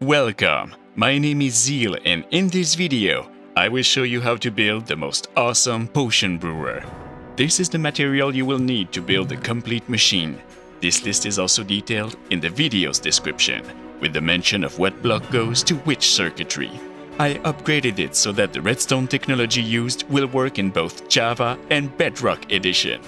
Welcome, my name is Zeal and in this video, I will show you how to build the most awesome potion brewer. This is the material you will need to build a complete machine. This list is also detailed in the video's description, with the mention of what block goes to which circuitry. I upgraded it so that the redstone technology used will work in both Java and Bedrock Edition.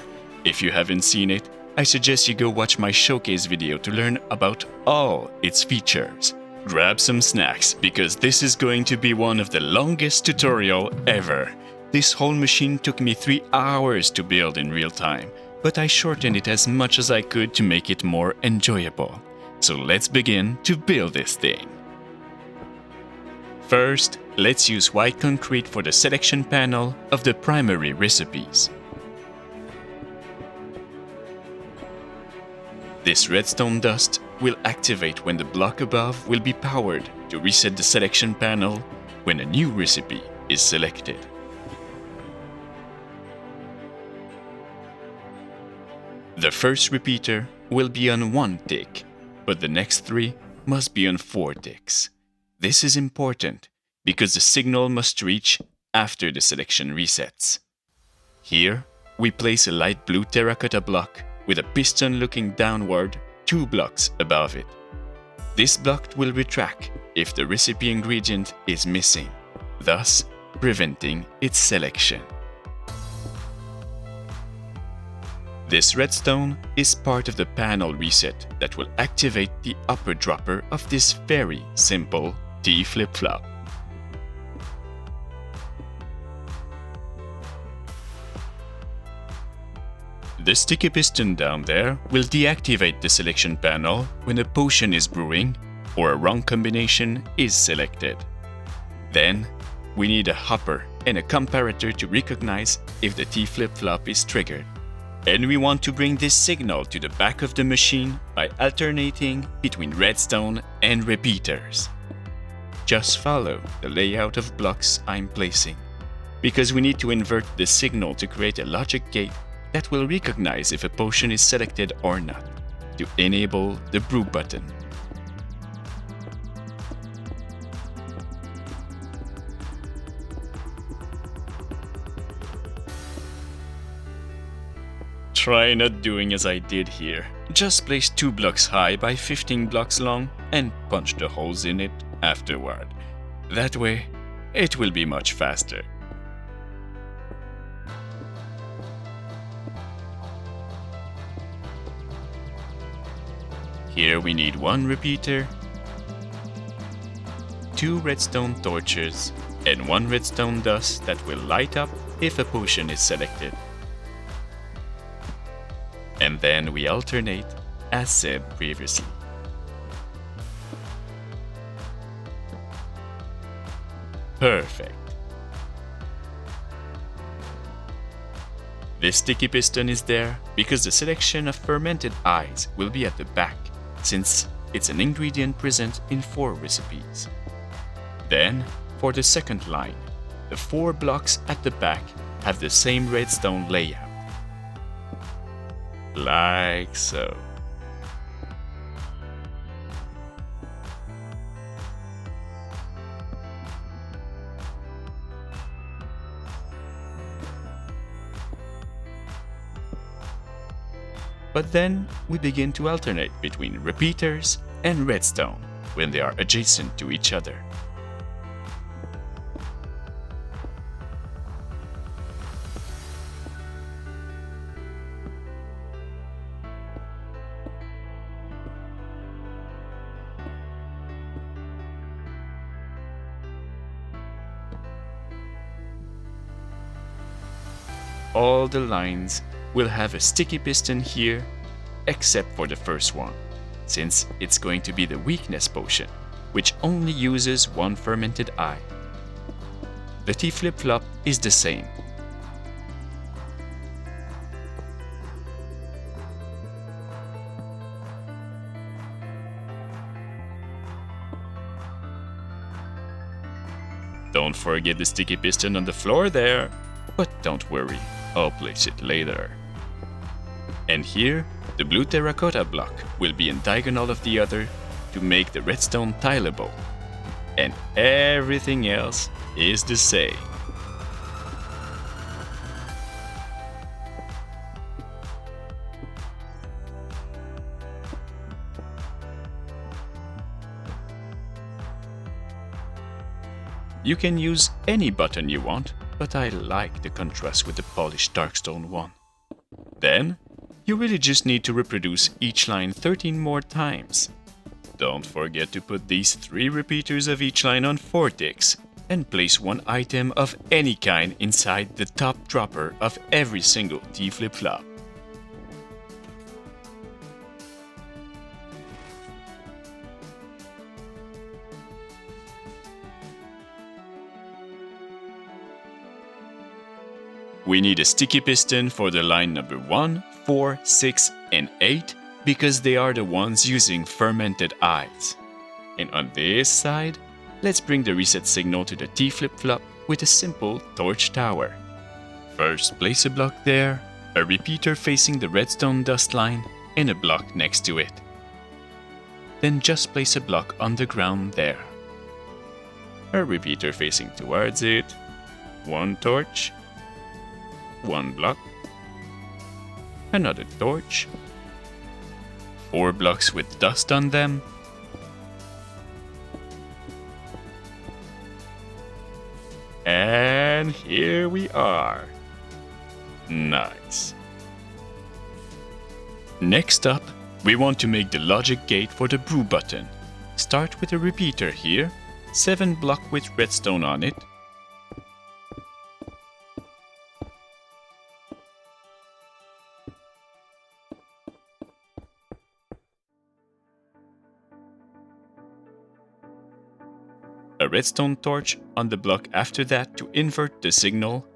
If you haven't seen it, I suggest you go watch my showcase video to learn about all its features. Grab some snacks, because this is going to be one of the longest tutorial ever. This whole machine took me 3 hours to build in real time, but I shortened it as much as I could to make it more enjoyable. So let's begin to build this thing. First, let's use white concrete for the selection panel of the primary recipes. This redstone dust will activate when the block above will be powered to reset the selection panel when a new recipe is selected. The first repeater will be on 1 tick, but the next 3 must be on 4 ticks. This is important because the signal must reach after the selection resets. Here, we place a light blue terracotta block with a piston looking downward 2 blocks above it. This block will retract if the recipe ingredient is missing, thus preventing its selection. This redstone is part of the panel reset that will activate the upper dropper of this very simple T flip-flop. The sticky piston down there will deactivate the selection panel when a potion is brewing or a wrong combination is selected. Then, we need a hopper and a comparator to recognize if the T flip-flop is triggered. And we want to bring this signal to the back of the machine by alternating between redstone and repeaters. Just follow the layout of blocks I'm placing, because we need to invert the signal to create a logic gate that will recognize if a potion is selected or not, to enable the brew button. Try not doing as I did here. Just place 2 blocks high by 15 blocks long and punch the holes in it afterward. That way, it will be much faster. Here we need 1 repeater, 2 redstone torches, and 1 redstone dust that will light up if a potion is selected. And then we alternate, as said previously. Perfect. This sticky piston is there because the selection of fermented eyes will be at the back, since it's an ingredient present in 4 recipes. Then, for the second line, the 4 blocks at the back have the same redstone layout. Like so. But then we begin to alternate between repeaters and redstone when they are adjacent to each other. All the lines will have a sticky piston here, except for the first one, since it's going to be the weakness potion, which only uses 1 fermented eye. The T flip-flop is the same. Don't forget the sticky piston on the floor there, but don't worry, I'll place it later. And here, the blue terracotta block will be in diagonal of the other to make the redstone tileable. And everything else is the same. You can use any button you want, but I like the contrast with the polished darkstone one. Then, you really just need to reproduce each line 13 more times. Don't forget to put these 3 repeaters of each line on 4 ticks, and place 1 item of any kind inside the top dropper of every single T flip-flop. We need a sticky piston for the line number 1, 4, 6, and 8 because they are the ones using fermented ice. And on this side, let's bring the reset signal to the T flip-flop with a simple torch tower. First, place a block there, a repeater facing the redstone dust line, and a block next to it. Then just place a block on the ground there. A repeater facing towards it, 1 torch, 1 block, another torch, 4 blocks with dust on them, and here we are. Nice. Next up, we want to make the logic gate for the brew button. Start with a repeater here, 7 block with redstone on it, a redstone torch on the block after that to invert the signal,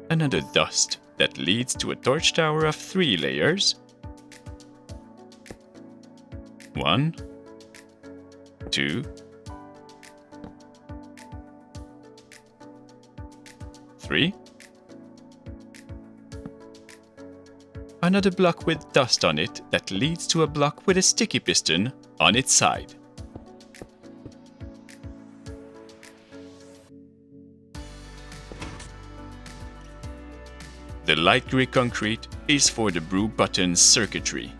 another dust that leads to a torch tower of 3 layers, 1, 2, 3, another block with dust on it that leads to a block with a sticky piston on its side. The light gray concrete is for the brew button's circuitry.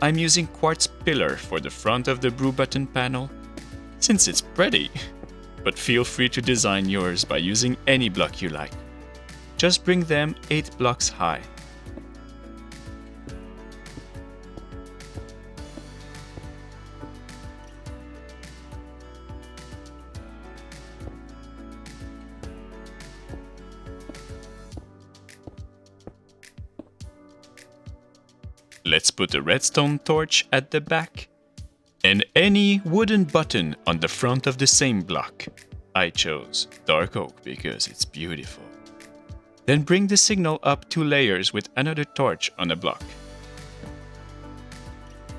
I'm using quartz pillar for the front of the brew button panel, since it's pretty, but feel free to design yours by using any block you like. Just bring them 8 blocks high. Let's put a redstone torch at the back and any wooden button on the front of the same block. I chose dark oak because it's beautiful. Then bring the signal up 2 layers with another torch on a block.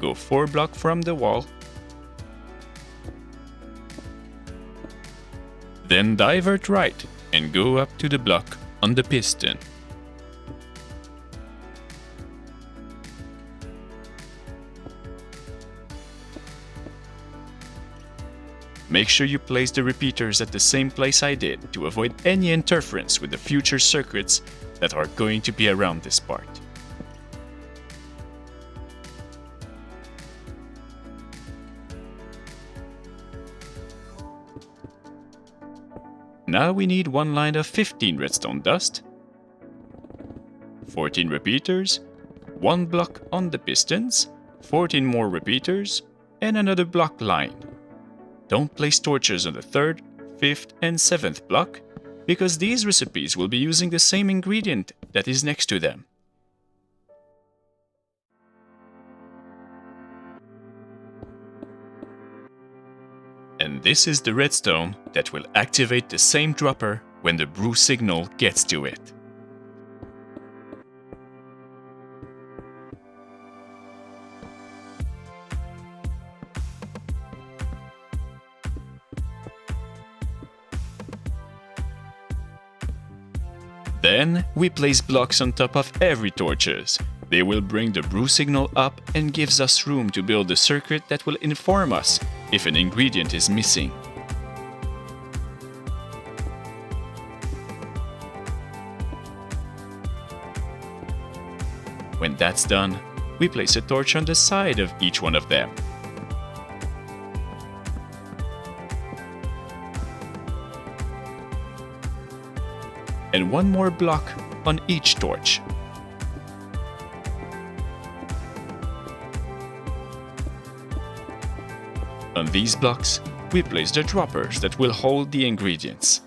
Go 4 blocks from the wall. Then divert right and go up to the block on the piston. Make sure you place the repeaters at the same place I did to avoid any interference with the future circuits that are going to be around this part. Now we need 1 line of 15 redstone dust, 14 repeaters, 1 block on the pistons, 14 more repeaters, and another block line. Don't place torches on the 3rd, 5th, and 7th block, because these recipes will be using the same ingredient that is next to them. And this is the redstone that will activate the same dropper when the brew signal gets to it. Then we place blocks on top of every torches, They will bring the brew signal up and gives us room to build a circuit that will inform us if an ingredient is missing. When that's done, we place a torch on the side of each one of them. And one more block on each torch. On these blocks, we place the droppers that will hold the ingredients.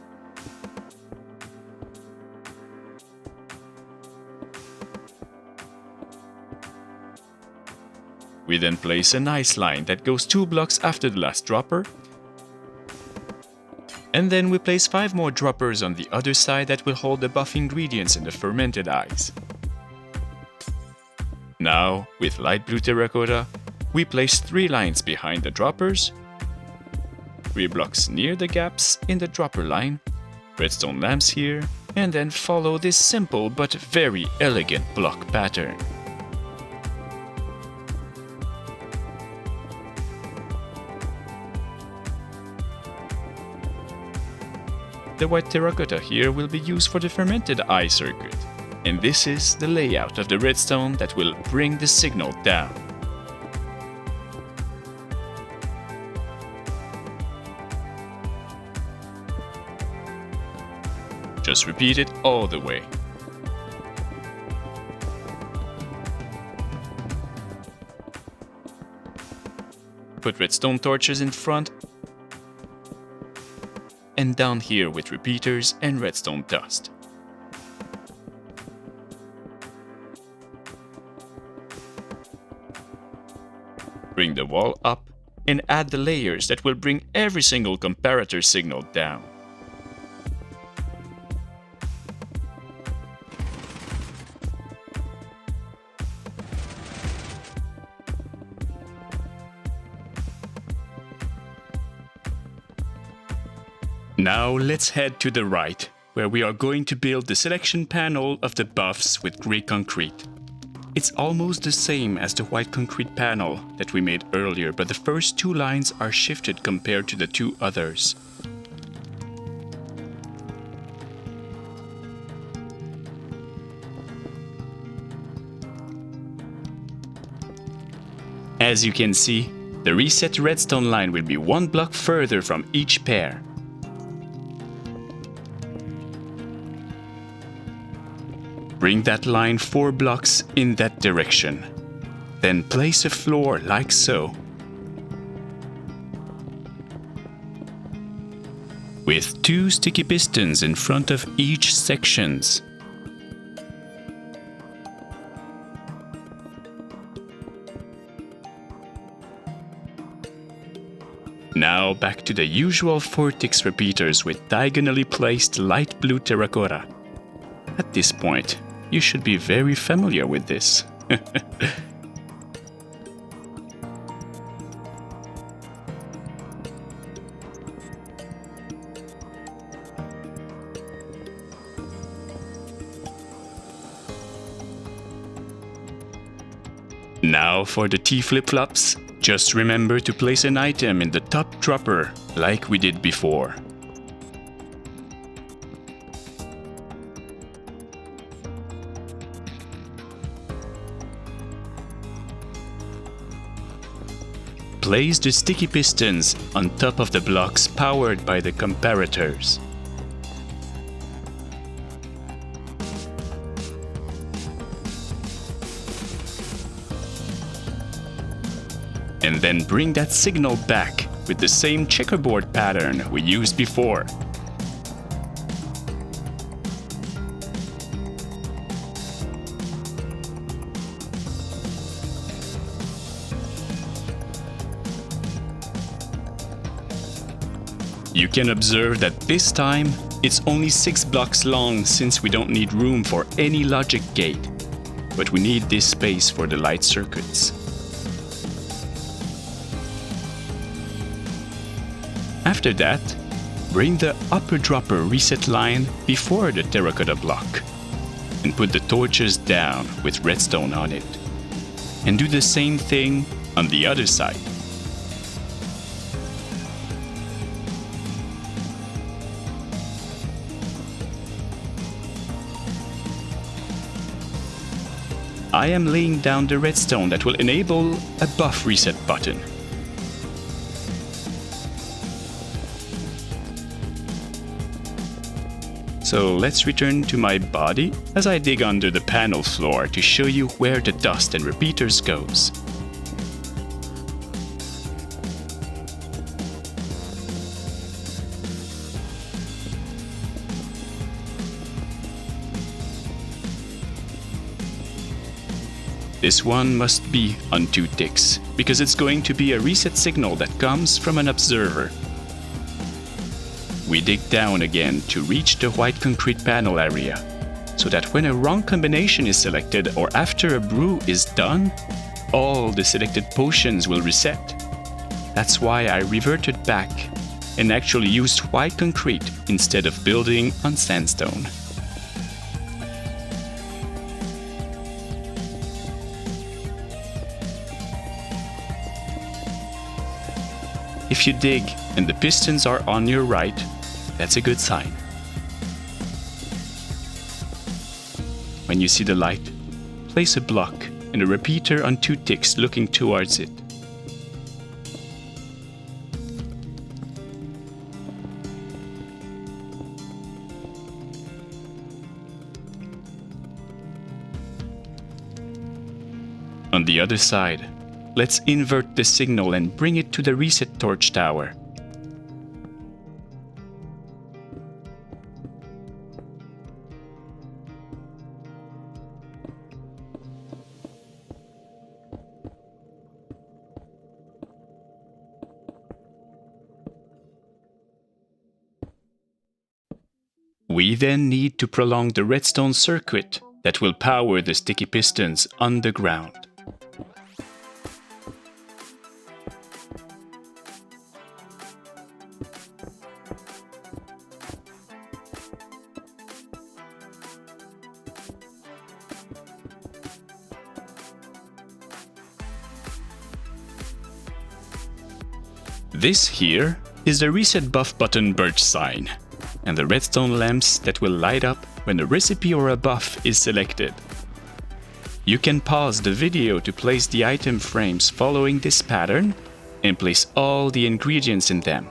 We then place an ice line that goes 2 blocks after the last dropper. And then we place 5 more droppers on the other side that will hold the buff ingredients in the fermented ice. Now, with light blue terracotta, we place 3 lines behind the droppers, 3 blocks near the gaps in the dropper line, redstone lamps here, and then follow this simple but very elegant block pattern. The white terracotta here will be used for the fermented ice circuit, and this is the layout of the redstone that will bring the signal down. Just repeat it all the way. Put redstone torches in front and down here with repeaters and redstone dust. Bring the wall up and add the layers that will bring every single comparator signal down. Now let's head to the right, where we are going to build the selection panel of the buffs with grey concrete. It's almost the same as the white concrete panel that we made earlier, but the first 2 lines are shifted compared to the 2 others. As you can see, the reset redstone line will be 1 block further from each pair. Bring that line 4 blocks in that direction. Then place a floor like so, with 2 sticky pistons in front of each sections. Now back to the usual Vortex repeaters with diagonally placed light blue terracotta. At this point, you should be very familiar with this. Now for the T flip-flops, just remember to place an item in the top dropper like we did before. Place the sticky pistons on top of the blocks powered by the comparators. And then bring that signal back with the same checkerboard pattern we used before. You can observe that this time it's only 6 blocks long since we don't need room for any logic gate, but we need this space for the light circuits. After that, bring the upper dropper reset line before the terracotta block. and put the torches down with redstone on it. And do the same thing on the other side. I am laying down the redstone that will enable a buff reset button. So let's return to my body as I dig under the panel floor to show you where the dust and repeaters goes. This one must be on 2 ticks, because it's going to be a reset signal that comes from an observer. We dig down again to reach the white concrete panel area, so that when a wrong combination is selected or after a brew is done, all the selected potions will reset. That's why I reverted back and actually used white concrete instead of building on sandstone. If you dig and the pistons are on your right, that's a good sign. When you see the light, place a block and a repeater on 2 ticks looking towards it. On the other side, let's invert the signal and bring it to the reset torch tower. We then need to prolong the redstone circuit that will power the sticky pistons underground. This here is the reset buff button birch sign, and the redstone lamps that will light up when a recipe or a buff is selected. You can pause the video to place the item frames following this pattern and place all the ingredients in them.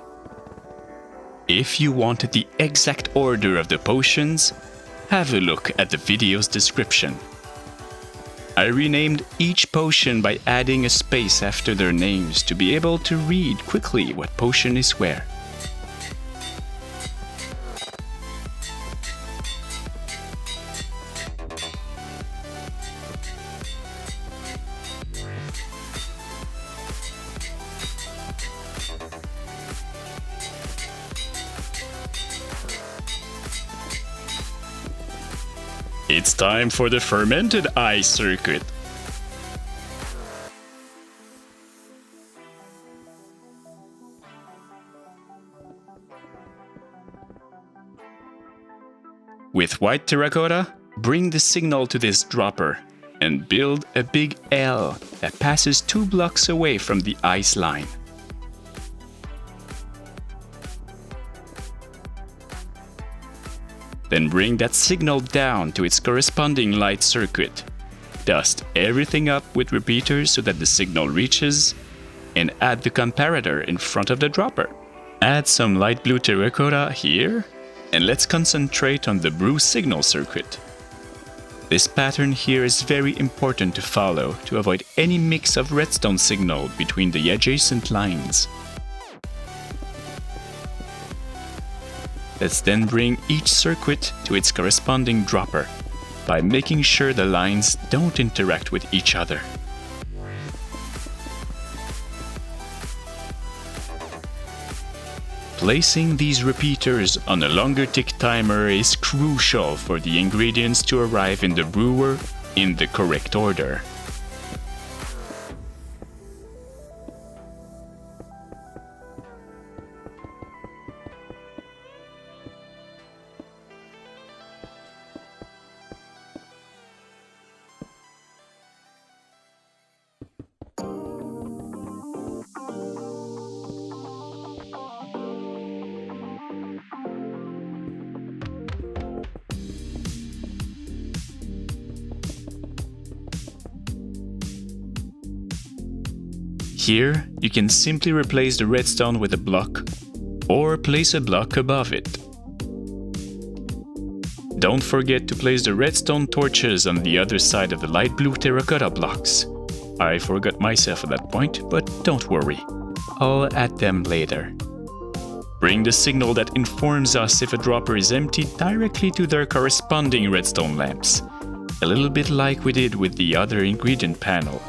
If you want the exact order of the potions, have a look at the video's description. I renamed each potion by adding a space after their names to be able to read quickly what potion is where. It's time for the fermented ice circuit. With white terracotta, bring the signal to this dropper and build a big L that passes 2 blocks away from the ice line. Then bring that signal down to its corresponding light circuit. Dust everything up with repeaters so that the signal reaches, and add the comparator in front of the dropper. Add some light blue terracotta here, and let's concentrate on the brew signal circuit. This pattern here is very important to follow to avoid any mix of redstone signal between the adjacent lines. Let's then bring each circuit to its corresponding dropper by making sure the lines don't interact with each other. Placing these repeaters on a longer tick timer is crucial for the ingredients to arrive in the brewer in the correct order. Here, you can simply replace the redstone with a block or place a block above it. Don't forget to place the redstone torches on the other side of the light blue terracotta blocks. I forgot myself at that point, but don't worry. I'll add them later. Bring the signal that informs us if a dropper is empty directly to their corresponding redstone lamps, a little bit like we did with the other ingredient panel.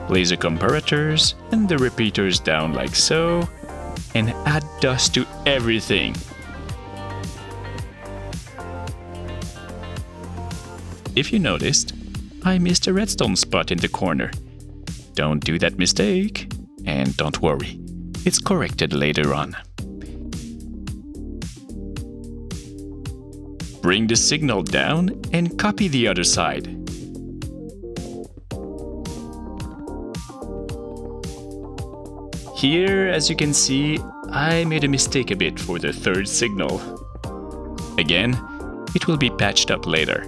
Place the comparators and the repeaters down like so, and add dust to everything. If you noticed, I missed a redstone spot in the corner. Don't do that mistake, and don't worry, it's corrected later on. Bring the signal down and copy the other side. Here, as you can see, I made a mistake a bit for the third signal. Again, it will be patched up later.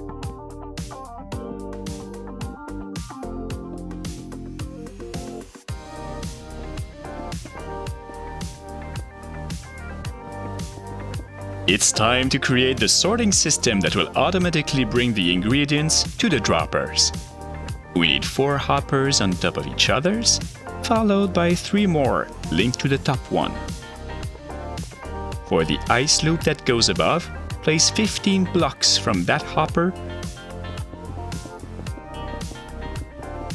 It's time to create the sorting system that will automatically bring the ingredients to the droppers. We need 4 hoppers on top of each other's, followed by 3 more linked to the top one. For the ice loop that goes above, place 15 blocks from that hopper,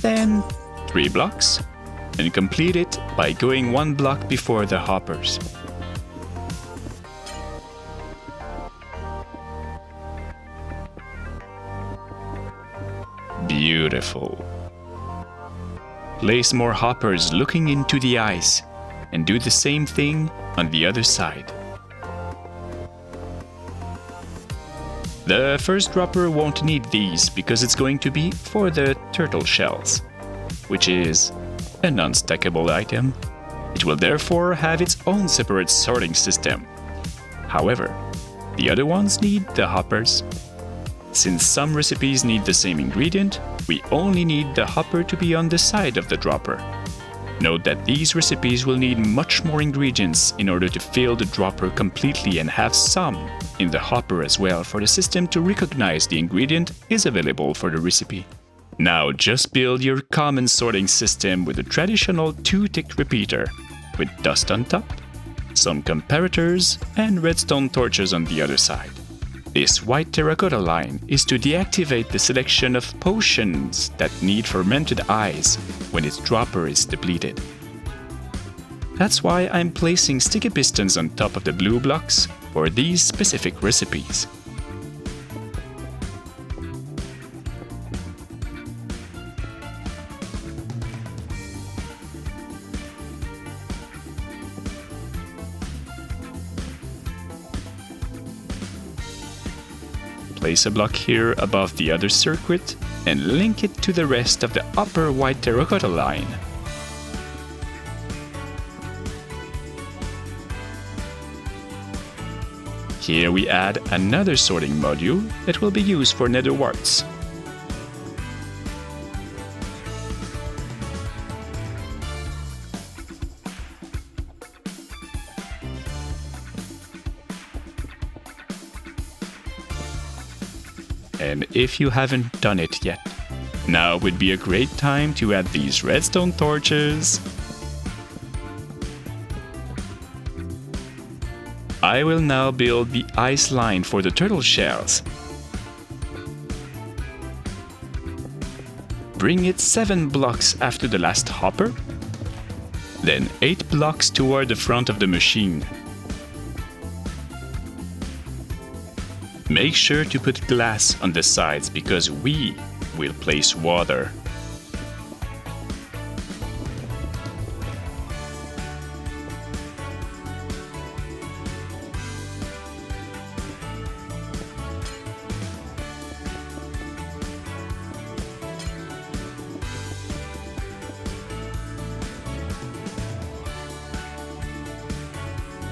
then 3 blocks, and complete it by going 1 block before the hoppers. Beautiful. Place more hoppers looking into the ice, and do the same thing on the other side. The first dropper won't need these because it's going to be for the turtle shells, which is a non-stackable item. It will therefore have its own separate sorting system. However, the other ones need the hoppers. Since some recipes need the same ingredient, we only need the hopper to be on the side of the dropper. Note that these recipes will need much more ingredients in order to fill the dropper completely and have some in the hopper as well for the system to recognize the ingredient is available for the recipe. Now just build your common sorting system with a traditional 2-tick repeater with dust on top, some comparators, and redstone torches on the other side. This white terracotta line is to deactivate the selection of potions that need fermented ice when its dropper is depleted. That's why I'm placing sticky pistons on top of the blue blocks for these specific recipes. Place a block here above the other circuit and link it to the rest of the upper white terracotta line. Here we add another sorting module that will be used for nether warts. And if you haven't done it yet, now would be a great time to add these redstone torches. I will now build the ice line for the turtle shells. Bring it 7 blocks after the last hopper, then 8 blocks toward the front of the machine. Make sure to put glass on the sides because we will place water.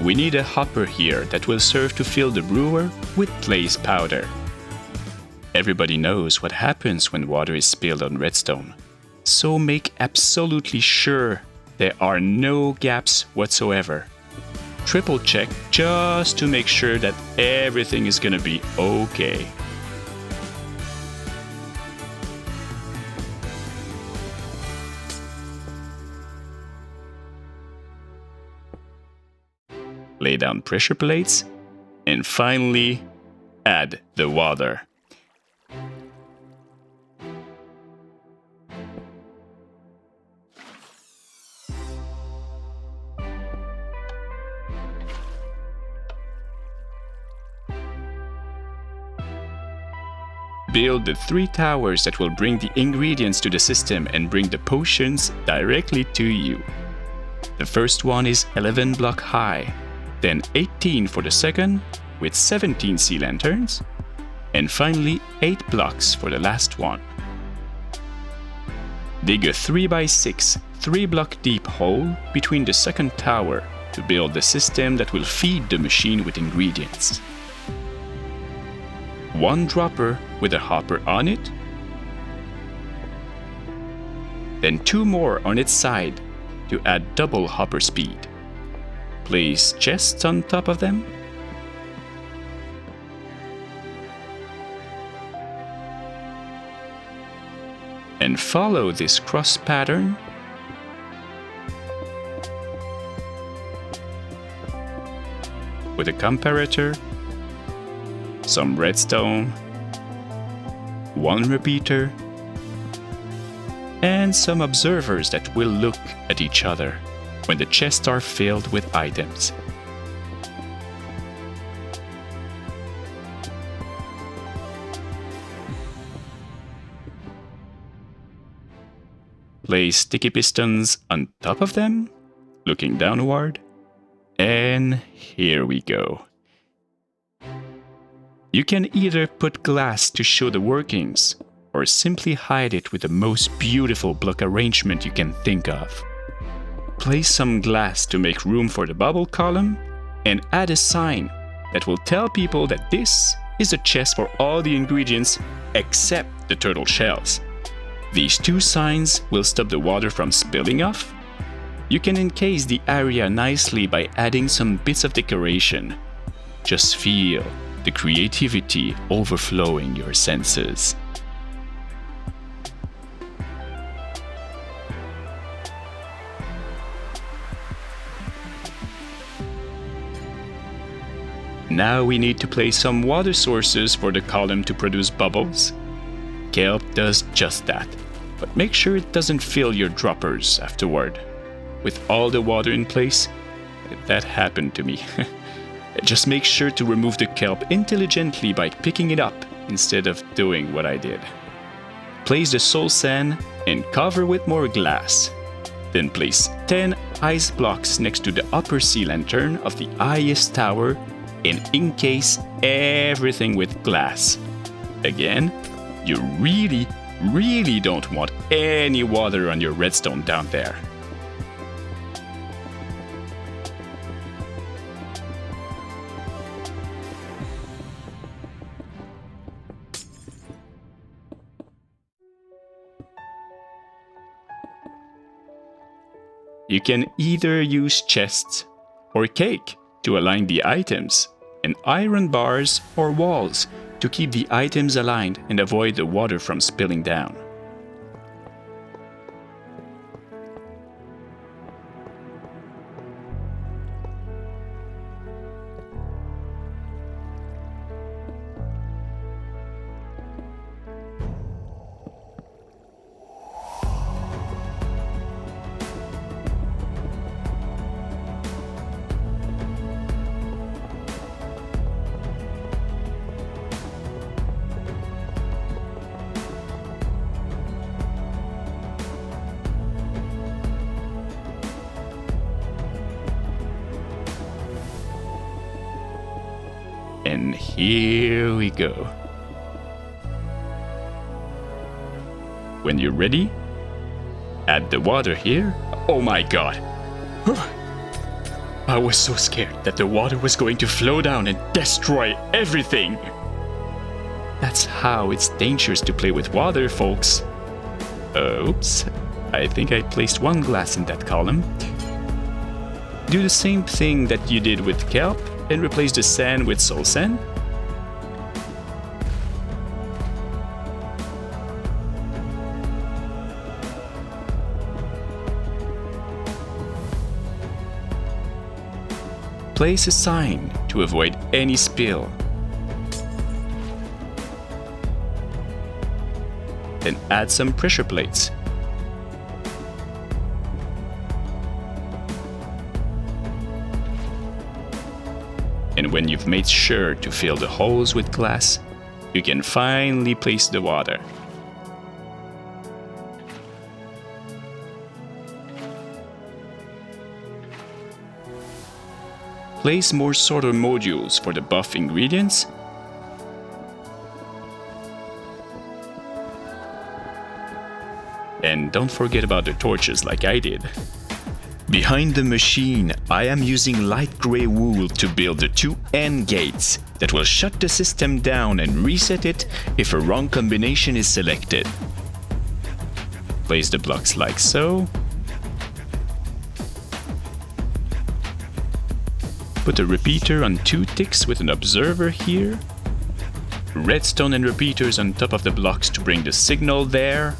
We need a hopper here that will serve to fill the brewer with glaze powder. Everybody knows what happens when water is spilled on redstone, so make absolutely sure there are no gaps whatsoever. Triple check just to make sure that everything is gonna be okay. Lay down pressure plates, and finally, add the water. Build the 3 towers that will bring the ingredients to the system and bring the potions directly to you. The first one is 11 block high, then 18 for the second with 17 sea lanterns, and finally 8 blocks for the last one. Dig a 3x6 3-block deep hole between the second tower to build the system that will feed the machine with ingredients. 1 dropper with a hopper on it, then 2 more on its side to add double hopper speed. Place chests on top of them, and follow this cross pattern with a comparator, some redstone, 1 repeater, and some observers that will look at each other when the chests are filled with items. Place sticky pistons on top of them, looking downward, and here we go. You can either put glass to show the workings, or simply hide it with the most beautiful block arrangement you can think of. Place some glass to make room for the bubble column, and add a sign that will tell people that this is a chest for all the ingredients except the turtle shells. These 2 signs will stop the water from spilling off. You can encase the area nicely by adding some bits of decoration. Just feel the creativity overflowing your senses. Now we need to place some water sources for the column to produce bubbles. Kelp does just that, but make sure it doesn't fill your droppers afterward. With all the water in place, that happened to me. Just make sure to remove the kelp intelligently by picking it up instead of doing what I did. Place the soul sand and cover with more glass. Then place 10 ice blocks next to the upper sea lantern of the highest tower and encase everything with glass. Again, you really don't want any water on your redstone down there. You can either use chests or cake to align the items, and iron bars or walls to keep the items aligned and avoid the water from spilling down. And here we go. When you're ready, add the water here. Oh my god! I was so scared that the water was going to flow down and destroy everything. That's how it's dangerous to play with water, folks. Oops, I think I placed one glass in that column. Do the same thing that you did with kelp and replace the sand with soul sand. Place a sign to avoid any spill. Then add some pressure plates. And when you've made sure to fill the holes with glass, you can finally place the water. Place more sorter modules for the buff ingredients. And don't forget about the torches like I did. Behind the machine, I am using light gray wool to build the two AND gates that will shut the system down and reset it if a wrong combination is selected. Place the blocks like so. Put a repeater on 2 ticks with an observer here. Redstone and repeaters on top of the blocks to bring the signal there.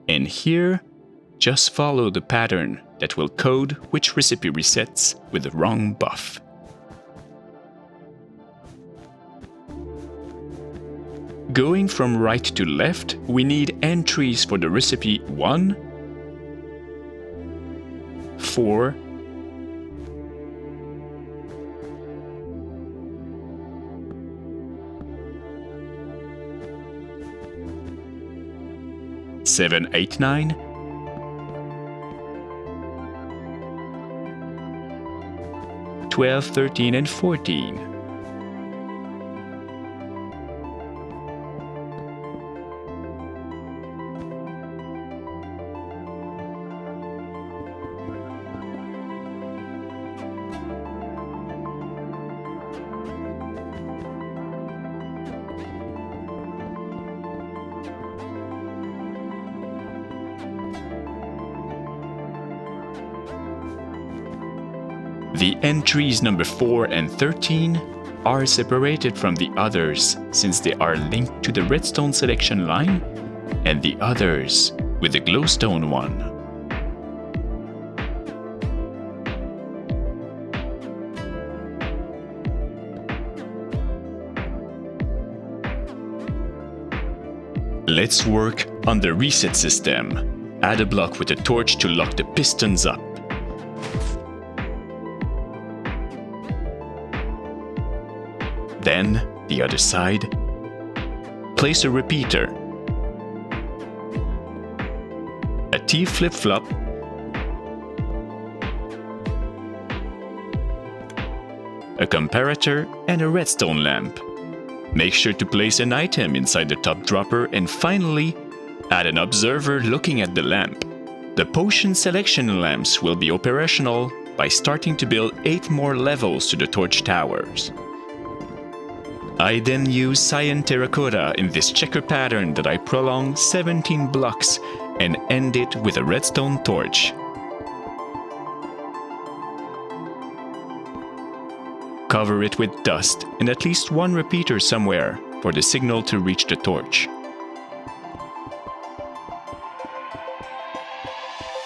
And here, just follow the pattern that will code which recipe resets with the wrong buff. Going from right to left, we need entries for the recipe 1, 4, 7, 8, 9, 12, 13, and 14. The entries number 4 and 13 are separated from the others since they are linked to the redstone selection line and the others with the glowstone one. Let's work on the reset system. Add a block with a torch to lock the pistons up. Then, the other side. Place a repeater, a T flip-flop, a comparator, and a redstone lamp. Make sure to place an item inside the top dropper and finally, add an observer looking at the lamp. The potion selection lamps will be operational by starting to build 8 more levels to the torch towers. I then use cyan terracotta in this checker pattern that I prolong 17 blocks and end it with a redstone torch. Cover it with dust and at least one repeater somewhere for the signal to reach the torch.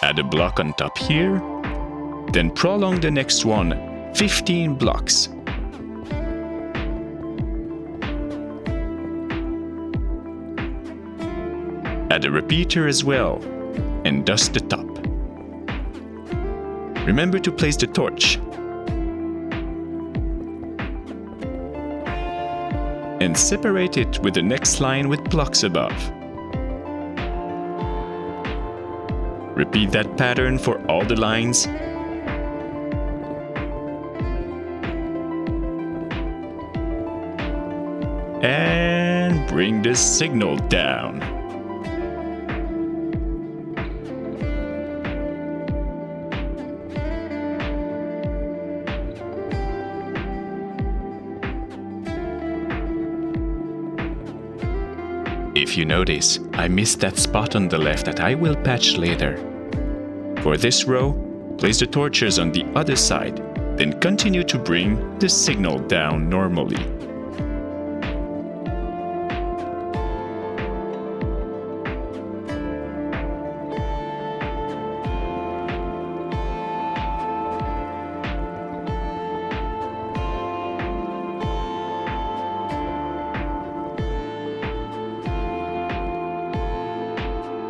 Add a block on top here, then prolong the next one 15 blocks. Add a repeater as well, and dust the top. Remember to place the torch. And separate it with the next line with blocks above. Repeat that pattern for all the lines. And bring the signal down. If you notice, I missed that spot on the left that I will patch later. For this row, place the torches on the other side, then continue to bring the signal down normally.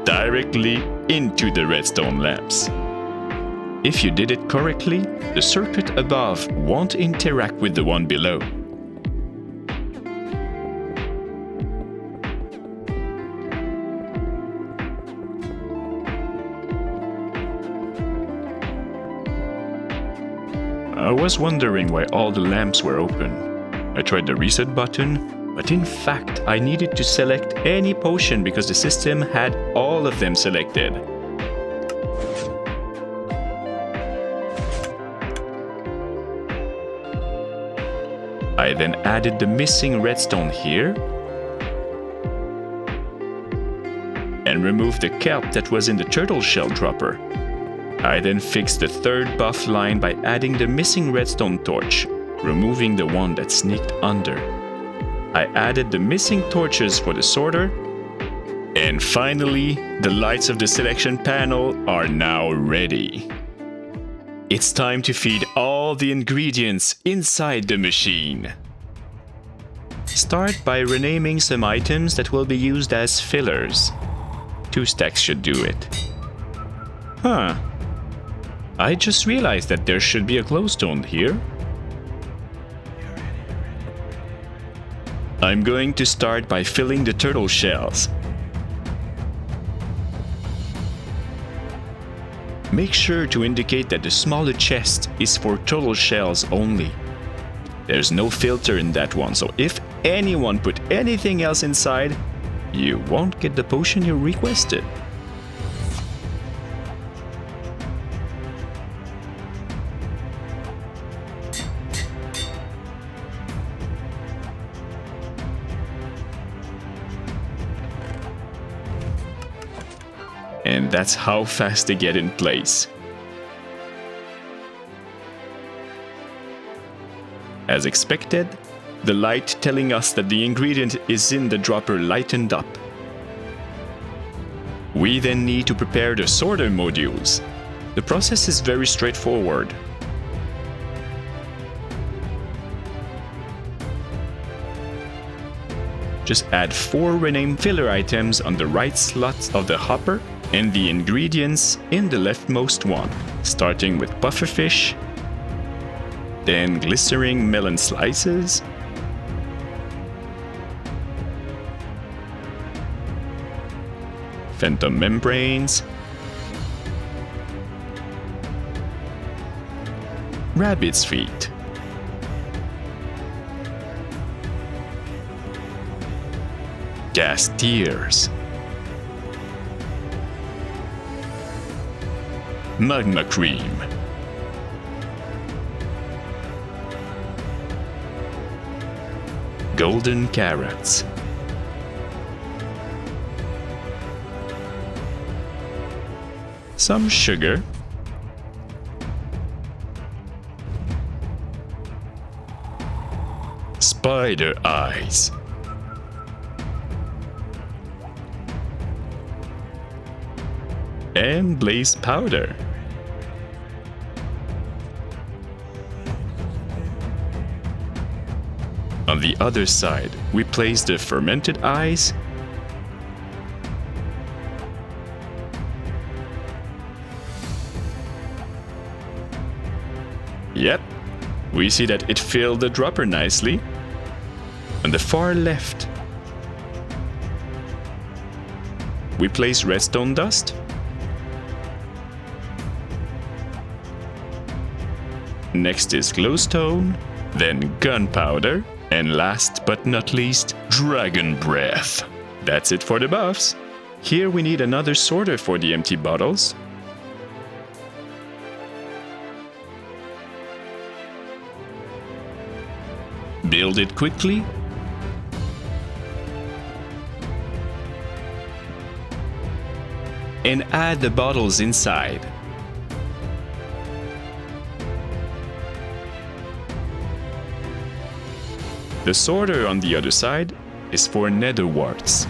Directly into the redstone lamps. If you did it correctly, the circuit above won't interact with the one below. I was wondering why all the lamps were open. I tried the reset button, but in fact I needed to select any potion because the system had all of them selected. I then added the missing redstone here and removed the kelp that was in the turtle shell dropper. I then fixed the third buff line by adding the missing redstone torch, removing the one that sneaked under. I added the missing torches for the sorter, and finally, the lights of the selection panel are now ready. It's time to feed all the ingredients inside the machine. Start by renaming some items that will be used as fillers. 2 stacks should do it. I just realized that there should be a glowstone here. I'm going to start by filling the turtle shells. Make sure to indicate that the smaller chest is for turtle shells only. There's no filter in that one, so if anyone put anything else inside, you won't get the potion you requested. And that's how fast they get in place. As expected, the light telling us that the ingredient is in the dropper lightened up. We then need to prepare the sorter modules. The process is very straightforward. Just add 4 renamed filler items on the right slots of the hopper and the ingredients in the leftmost one, starting with pufferfish, then glycerine melon slices, phantom membranes, rabbit's feet, gas tears, magma cream, golden carrots, some sugar, spider eyes, and blaze powder. On the other side, we place the fermented eyes, yep, we see that it filled the dropper nicely. On the far left, we place redstone dust, next is glowstone, then gunpowder, And last but not least, Dragon Breath. That's it for the buffs. Here we need another sorter for the empty bottles. Build it quickly. And add the bottles inside. The sorter on the other side is for nether warts.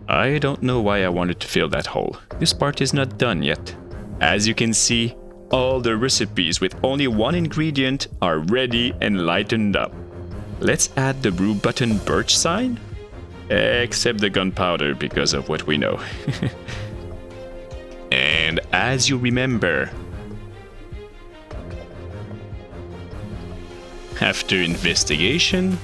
I don't know why I wanted to fill that hole. This part is not done yet. As you can see, all the recipes with only one ingredient are ready and lightened up. Let's add the brew button birch sign, except the gunpowder because of what we know. And as you remember, after investigation,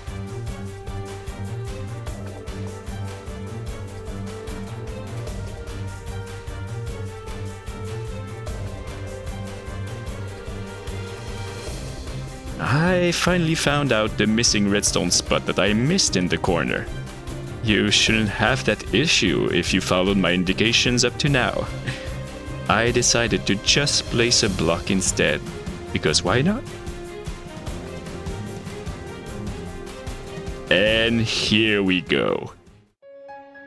I finally found out the missing redstone spot that I missed in the corner. You shouldn't have that issue if you followed my indications up to now. I decided to just place a block instead, because why not? And here we go.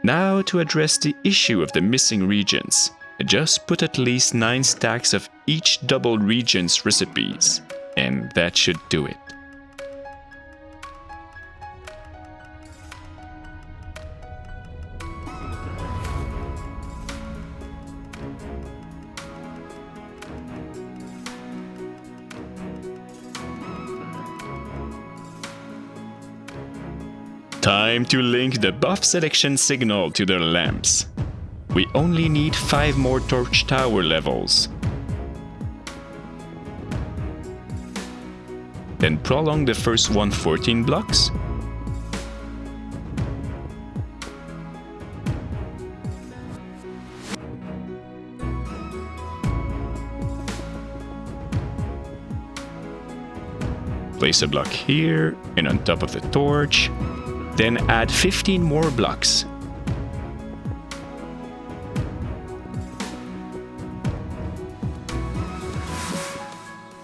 Now to address the issue of the missing regions, just put at least 9 stacks of each double region's recipes. And that should do it. Time to link the buff selection signal to the lamps. We only need 5 more torch tower levels. Then prolong the first 114 blocks. Place a block here and on top of the torch. Then add 15 more blocks.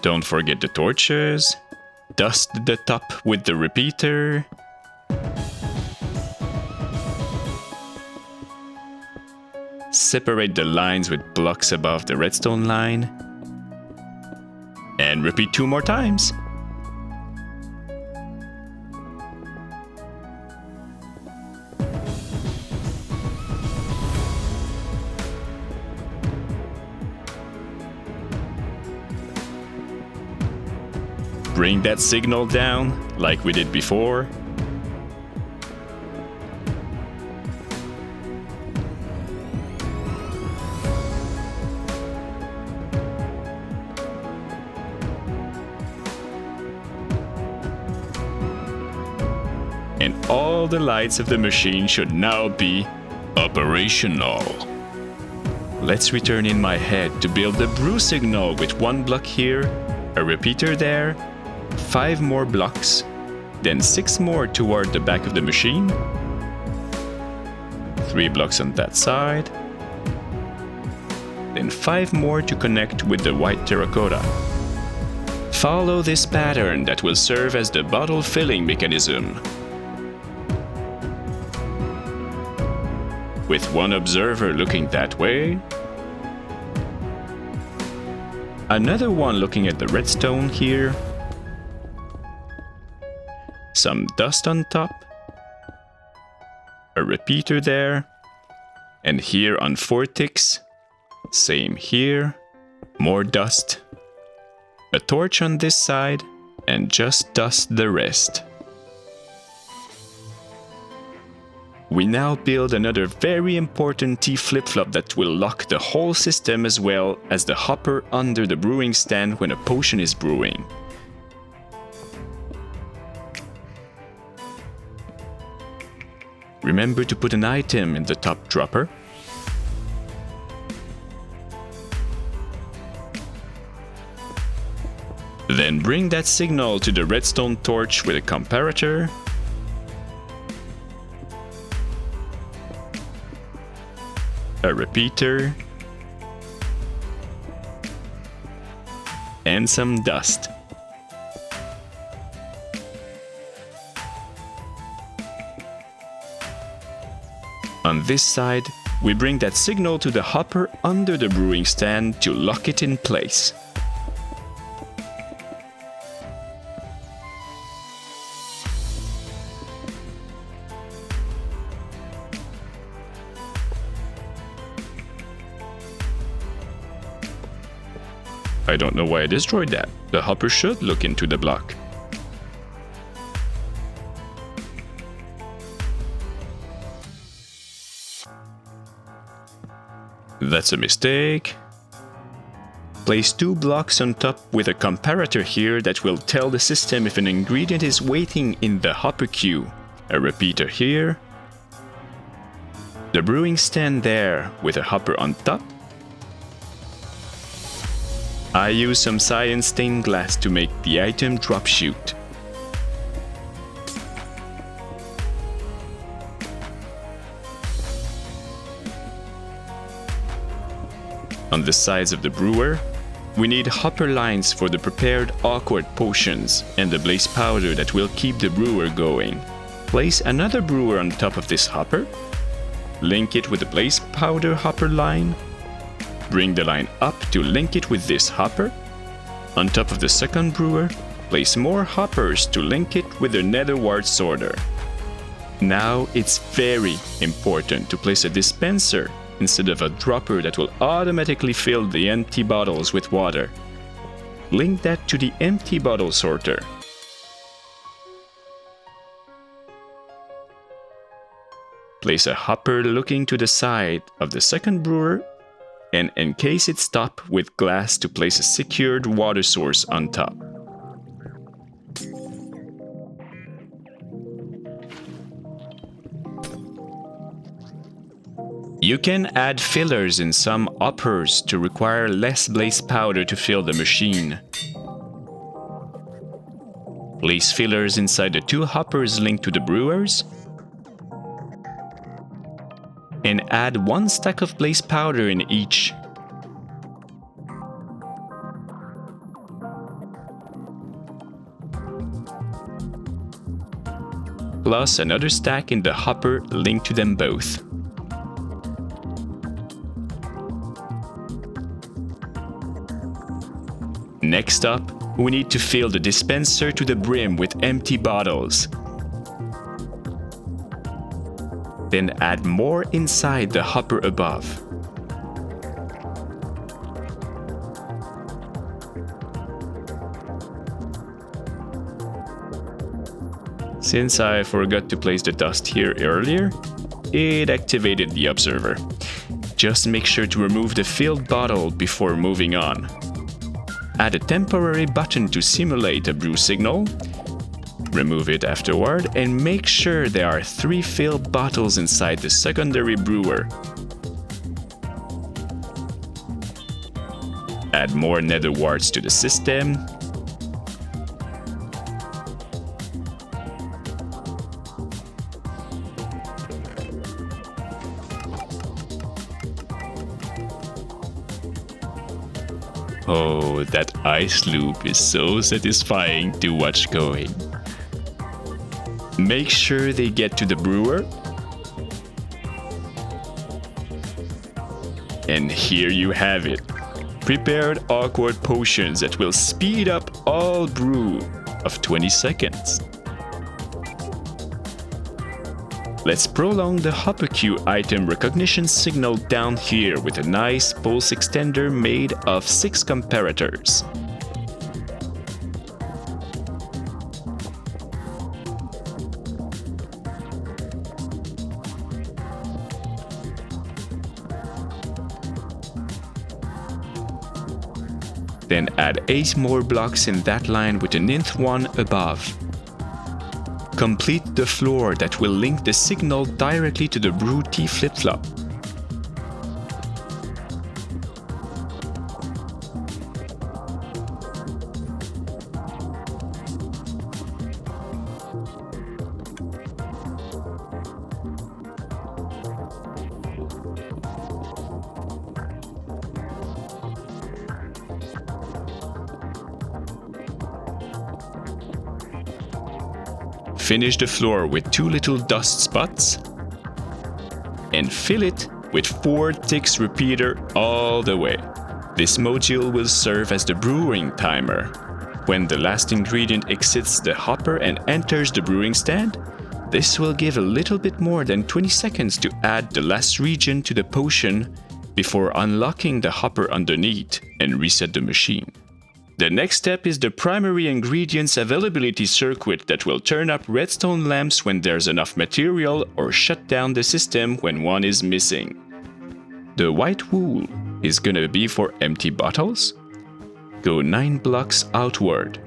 Don't forget the torches. Dust the top with the repeater. Separate the lines with blocks above the redstone line. And repeat 2 more times. Bring that signal down, like we did before. And all the lights of the machine should now be operational. Let's return in my head to build the brew signal with 1 block here, a repeater there, 5 more blocks, then 6 more toward the back of the machine, 3 blocks on that side, then 5 more to connect with the white terracotta. Follow this pattern that will serve as the bottle filling mechanism. With 1 observer looking that way, another one looking at the redstone here, some dust on top, a repeater there, and here on 4 ticks, same here, more dust, a torch on this side, and just dust the rest. We now build another very important T flip-flop that will lock the whole system as well as the hopper under the brewing stand when a potion is brewing. Remember to put an item in the top dropper. Then bring that signal to the redstone torch with a comparator. A repeater. And some dust. On this side, we bring that signal to the hopper under the brewing stand to lock it in place. I don't know why I destroyed that. The hopper should look into the block. That's a mistake. Place 2 blocks on top with a comparator here that will tell the system if an ingredient is waiting in the hopper queue. A repeater here. The brewing stand there with a hopper on top. I use some cyan stained glass to make the item drop shoot. On the sides of the brewer, we need hopper lines for the prepared awkward potions and the blaze powder that will keep the brewer going. Place another brewer on top of this hopper. Link it with the blaze powder hopper line. Bring the line up to link it with this hopper. On top of the second brewer, place more hoppers to link it with the nether wart sorter. Now it's very important to place a dispenser instead of a dropper that will automatically fill the empty bottles with water. Link that to the empty bottle sorter. Place a hopper looking to the side of the second brewer and encase its top with glass to place a secured water source on top. You can add fillers in some hoppers to require less blaze powder to fill the machine. Place fillers inside the 2 hoppers linked to the brewers. And add 1 stack of blaze powder in each. Plus another stack in the hopper linked to them both. Next up, we need to fill the dispenser to the brim with empty bottles. Then add more inside the hopper above. Since I forgot to place the dust here earlier, it activated the observer. Just make sure to remove the filled bottle before moving on. Add a temporary button to simulate a brew signal. Remove it afterward and make sure there are 3 filled bottles inside the secondary brewer. Add more nether warts to the system. Oh, that ice loop is so satisfying to watch going. Make sure they get to the brewer. And here you have it. Prepared awkward potions that will speed up all brew of 20 seconds. Let's prolong the hopper queue item recognition signal down here with a nice pulse extender made of 6 comparators. Then add 8 more blocks in that line with the nth one above. Complete the floor that will link the signal directly to the Brew T flip-flop. Finish the floor with 2 little dust spots and fill it with 4 ticks repeater all the way. This module will serve as the brewing timer. When the last ingredient exits the hopper and enters the brewing stand, this will give a little bit more than 20 seconds to add the last region to the potion before unlocking the hopper underneath and reset the machine. The next step is the primary ingredients availability circuit that will turn up redstone lamps when there's enough material or shut down the system when one is missing. The white wool is gonna be for empty bottles. Go 9 blocks outward,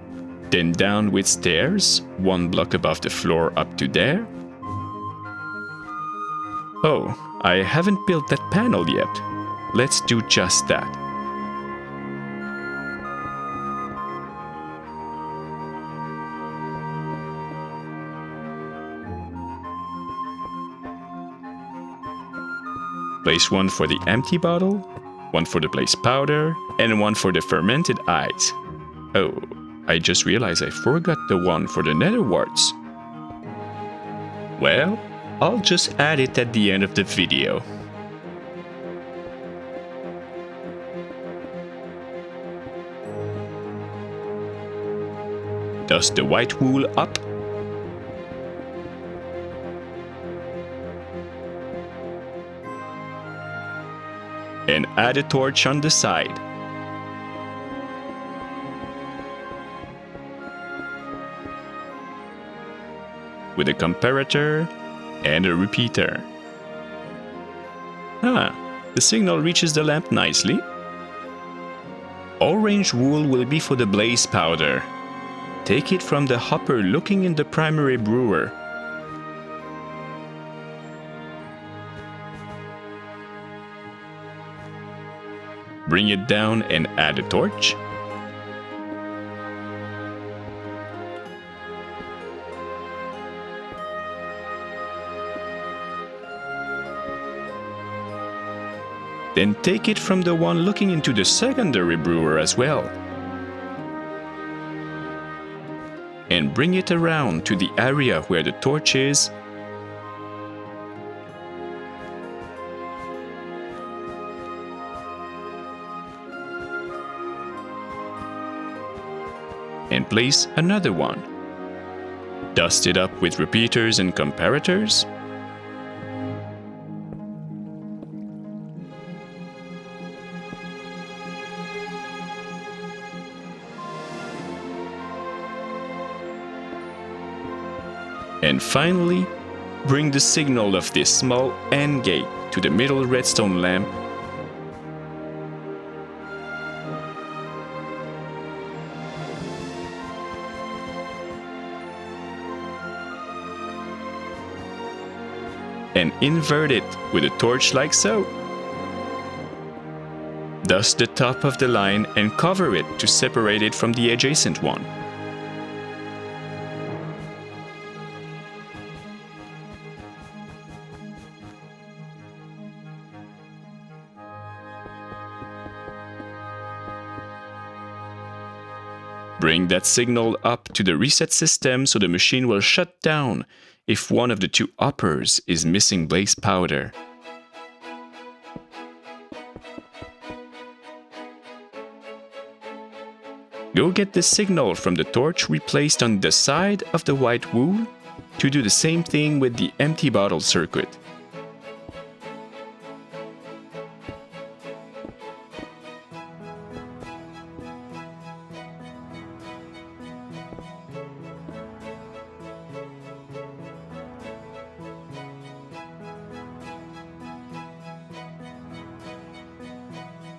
then down with stairs, 1 block above the floor up to there. Oh, I haven't built that panel yet. Let's do just that. Place 1 for the empty bottle, 1 for the blaze powder, and 1 for the fermented ice. Oh, I just realized I forgot the one for the nether warts. Well, I'll just add it at the end of the video. Dust the white wool up. And add a torch on the side. With a comparator and a repeater. The signal reaches the lamp nicely. Orange wool will be for the blaze powder. Take it from the hopper looking in the primary brewer. Bring it down and add a torch. Then take it from the one looking into the secondary brewer as well. And bring it around to the area where the torch is. And place another one. Dust it up with repeaters and comparators. And finally, bring the signal of this small AND gate to the middle redstone lamp. And invert it with a torch like so. Dust the top of the line and cover it to separate it from the adjacent one. Bring that signal up to the reset system so the machine will shut down if one of the 2 hoppers is missing blaze powder. Go get the signal from the torch we placed on the side of the white wool to do the same thing with the empty bottle circuit.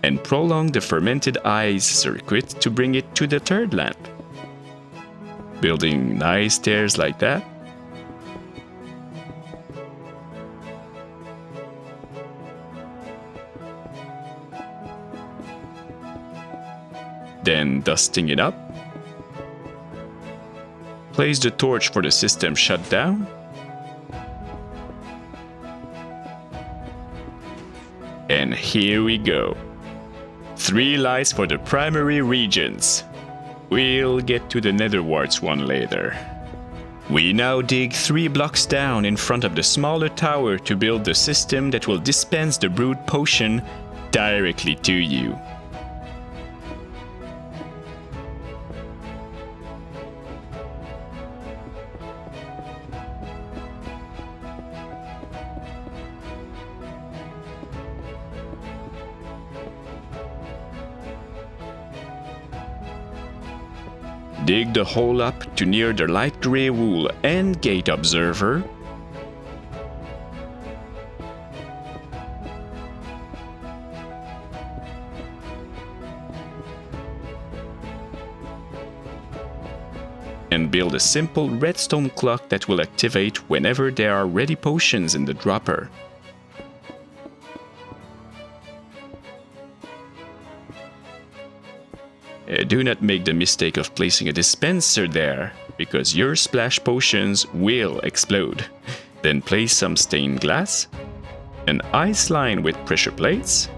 and prolong the fermented ice circuit to bring it to the third lamp. Building nice stairs like that. Then dusting it up. Place the torch for the system shutdown. And here we go. 3 lights for the primary regions. We'll get to the nether warts one later. We now dig 3 blocks down in front of the smaller tower to build the system that will dispense the brewed potion directly to you. Dig the hole up to near the light gray wool and gate observer. And build a simple redstone clock that will activate whenever there are ready potions in the dropper. Do not make the mistake of placing a dispenser there, because your splash potions will explode. Then place some stained glass, an ice line with pressure plates,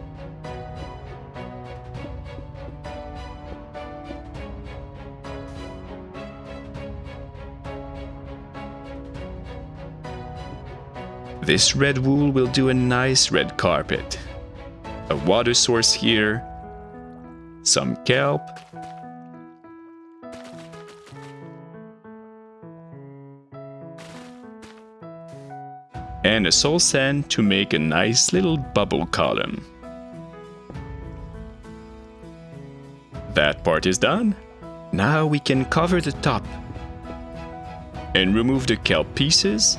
this red wool will do a nice red carpet. A water source here, some kelp, and a soul sand to make a nice little bubble column. That part is done. Now we can cover the top and remove the kelp pieces.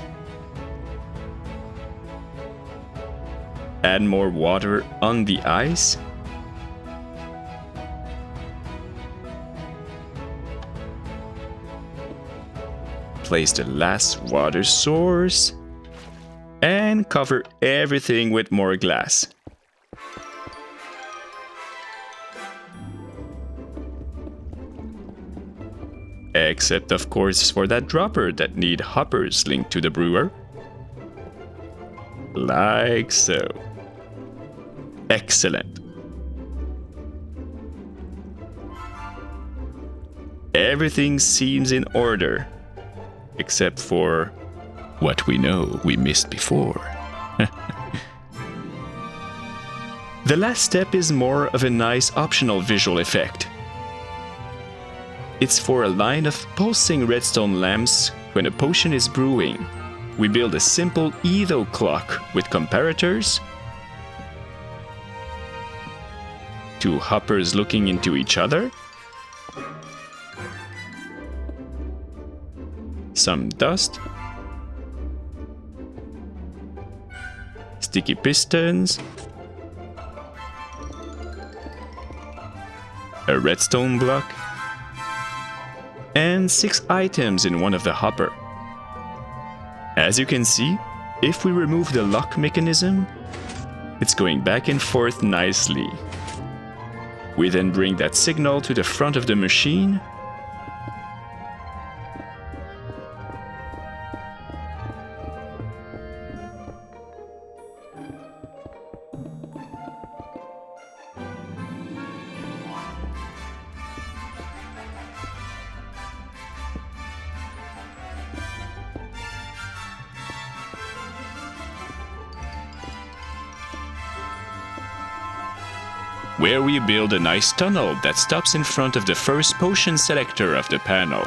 Add more water on the ice. Place the last water source and cover everything with more glass. Except of course for that dropper that need hoppers linked to the brewer. Like so. Excellent. Everything seems in order, except for what we know we missed before. The last step is more of a nice optional visual effect. It's for a line of pulsing redstone lamps when a potion is brewing. We build a simple Edo clock with comparators, 2 hoppers looking into each other, some dust, sticky pistons, a redstone block, and 6 items in one of the hopper. As you can see, if we remove the lock mechanism, it's going back and forth nicely. We then bring that signal to the front of the machine. Where we build a nice tunnel that stops in front of the first potion selector of the panel.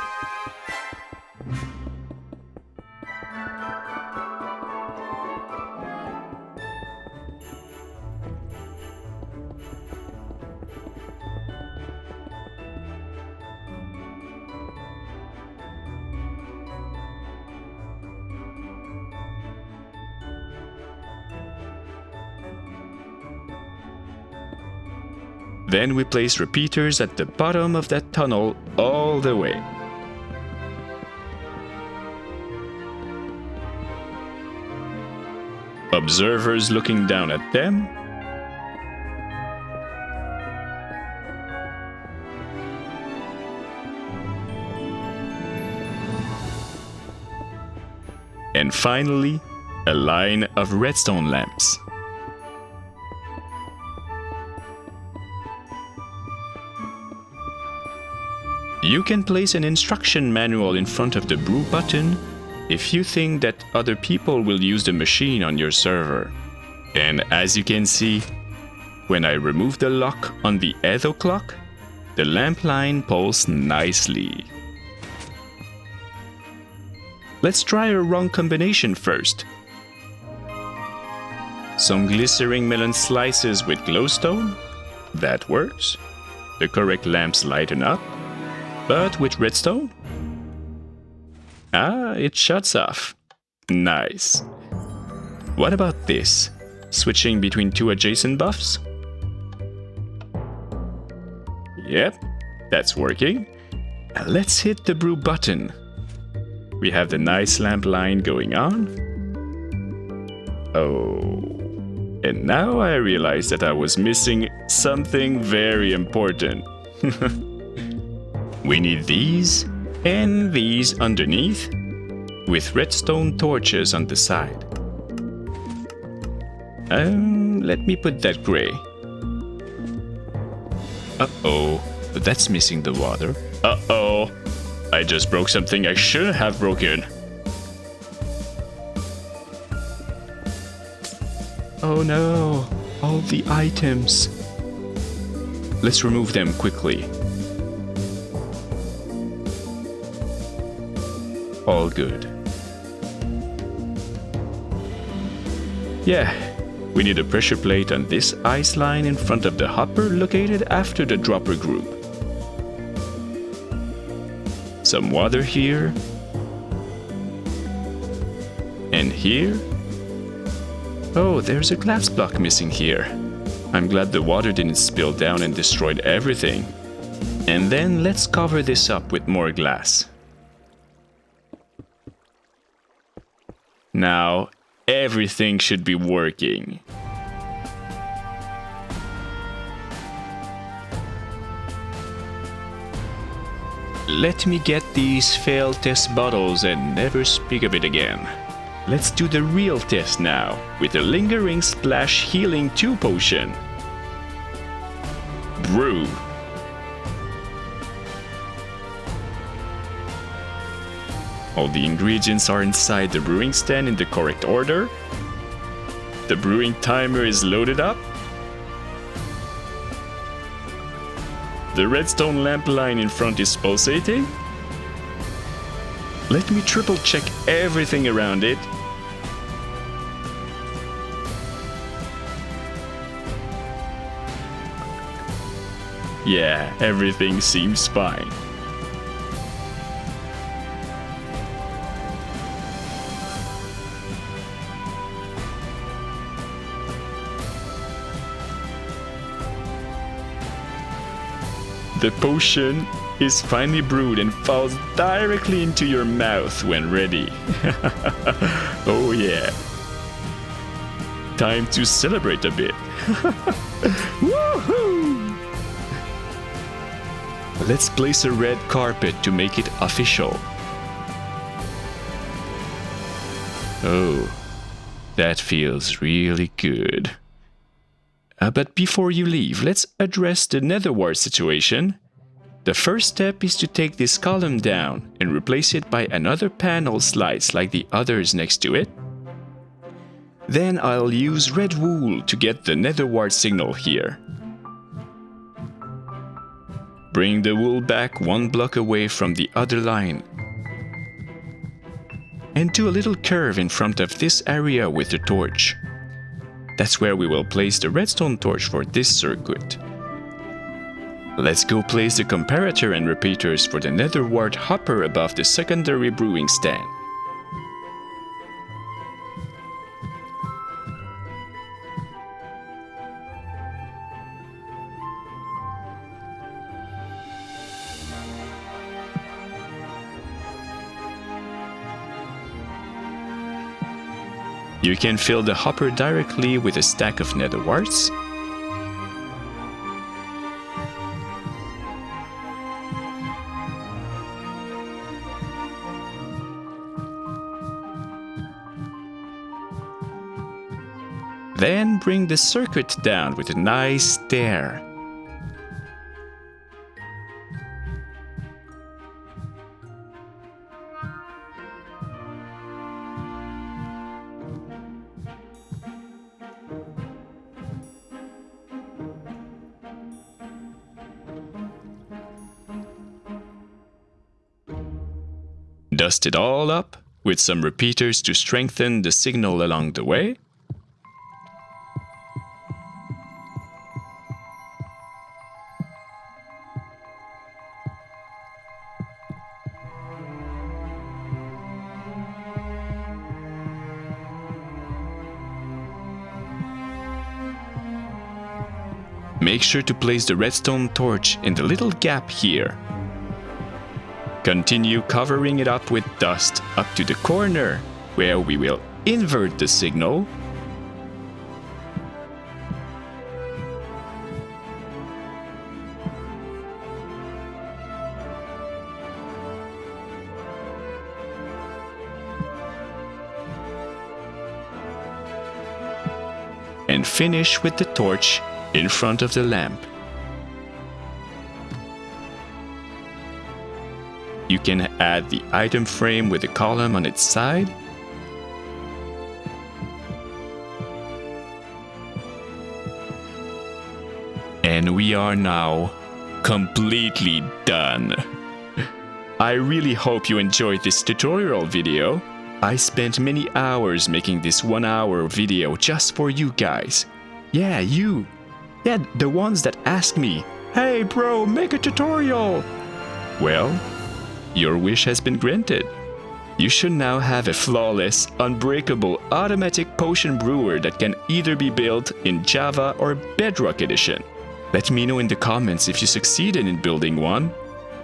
Then we place repeaters at the bottom of that tunnel all the way. Observers looking down at them. And finally, a line of redstone lamps. You can place an instruction manual in front of the brew button if you think that other people will use the machine on your server. And as you can see, when I remove the lock on the Edo clock, the lamp line pulls nicely. Let's try a wrong combination first. Some glycerin melon slices with glowstone. That works. The correct lamps lighten up. But with redstone? It shuts off. Nice. What about this? Switching between two adjacent buffs? Yep, that's working. Let's hit the brew button. We have the nice lamp line going on. Oh, and now I realize that I was missing something very important. We need these and these underneath with redstone torches on the side. Let me put that gray. Uh-oh, that's missing the water. Uh-oh. I just broke something I shouldn't have broken. Oh no, all the items. Let's remove them quickly. All good. Yeah, we need a pressure plate on this ice line in front of the hopper located after the dropper group. Some water here. And here. Oh, there's a glass block missing here. I'm glad the water didn't spill down and destroyed everything. And then let's cover this up with more glass. Now, everything should be working. Let me get these failed test bottles and never speak of it again. Let's do the real test now, with a lingering splash healing 2 potion. Brew. All the ingredients are inside the brewing stand in the correct order. The brewing timer is loaded up. The redstone lamp line in front is pulsating. Let me triple check everything around it. Yeah, everything seems fine. The potion is finally brewed and falls directly into your mouth when ready. Oh yeah. Time to celebrate a bit. Woohoo! Let's place a red carpet to make it official. Oh, that feels really good. But before you leave, let's address the nether wart situation. The first step is to take this column down and replace it by another panel slice like the others next to it. Then I'll use red wool to get the nether wart signal here. Bring the wool back 1 block away from the other line. And do a little curve in front of this area with the torch. That's where we will place the redstone torch for this circuit. Let's go place the comparator and repeaters for the nether wart hopper above the secondary brewing stand. You can fill the hopper directly with a stack of nether warts. Then bring the circuit down with a nice stair. Dust it all up with some repeaters to strengthen the signal along the way. Make sure to place the redstone torch in the little gap here. Continue covering it up with dust up to the corner, where we will invert the signal. And finish with the torch in front of the lamp. You can add the item frame with a column on its side. And we are now completely done. I really hope you enjoyed this tutorial video. I spent many hours making this 1 hour video just for you guys. Yeah, you. Yeah, the ones that ask me, "Hey bro, make a tutorial." Well, your wish has been granted. You should now have a flawless, unbreakable automatic potion brewer that can either be built in Java or Bedrock Edition. Let me know in the comments if you succeeded in building one.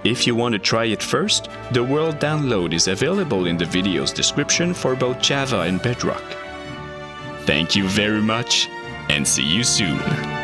If you want to try it first, the world download is available in the video's description for both Java and Bedrock. Thank you very much, and see you soon.